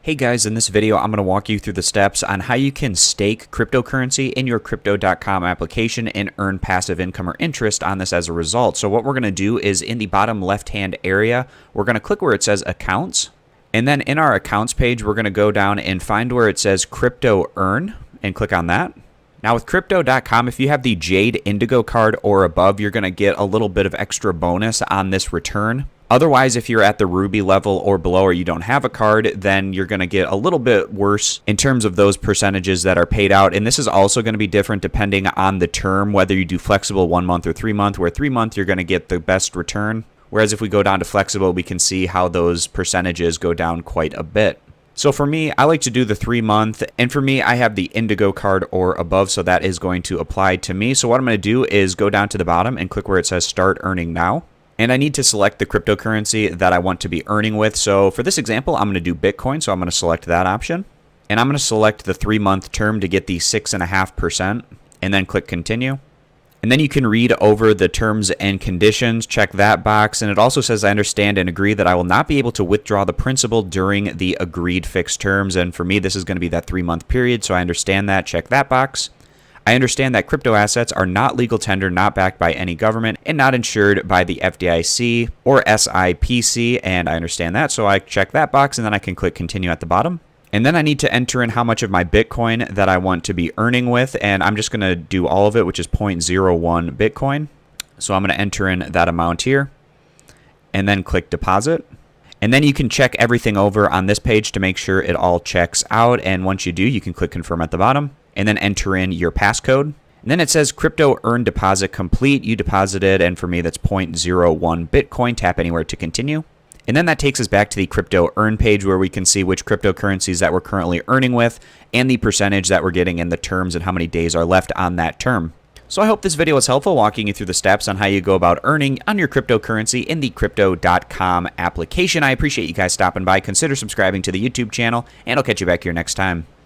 Hey guys, in this video I'm going to walk you through the steps on how you can stake cryptocurrency in your Crypto.com application and earn passive income or interest on this as a result. So what we're going to do is in the bottom left hand area, we're going to click where it says accounts. And then in our accounts page, we're going to go down and find where it says crypto earn and click on that. Now with Crypto.com, if you have the Jade Indigo card or above, you're going to get a little bit of extra bonus on this return. Otherwise, if you're at the Ruby level or below or you don't have a card, then you're going to get a little bit worse in terms of those percentages that are paid out. And this is also going to be different depending on the term, whether you do flexible 1 month or 3 month, where 3 month you're going to get the best return. Whereas if we go down to flexible, we can see how those percentages go down quite a bit. So for me, I like to do the 3 month, and for me, I have the Indigo card or above, so that is going to apply to me. So what I'm going to do is go down to the bottom and click where it says Start Earning Now. And I need to select the cryptocurrency that I want to be earning with. So for this example, I'm going to do Bitcoin, so I'm going to select that option. And I'm going to select the 3 month term to get the 6.5%, and then click Continue. And then you can read over the terms and conditions, check that box, and it also says I understand and agree that I will not be able to withdraw the principal during the agreed fixed terms. And for me, this is going to be that 3 month period, so I understand that, check that box. I understand that crypto assets are not legal tender, not backed by any government, and not insured by the FDIC or SIPC, and I understand that, so I check that box, and then I can click Continue at the bottom. And then I need to enter in how much of my Bitcoin that I want to be earning with, and I'm just going to do all of it, which is 0.01 Bitcoin. So I'm going to enter in that amount here, and then click Deposit. And then you can check everything over on this page to make sure it all checks out, and once you do, you can click Confirm at the bottom. And then enter in your passcode. And then it says crypto earn deposit complete. You deposited, and for me that's 0.01 Bitcoin. Tap anywhere to continue. And then that takes us back to the crypto earn page where we can see which cryptocurrencies that we're currently earning with and the percentage that we're getting in the terms and how many days are left on that term. So I hope this video was helpful, walking you through the steps on how you go about earning on your cryptocurrency in the Crypto.com application. I appreciate you guys stopping by. Consider subscribing to the YouTube channel, and I'll catch you back here next time.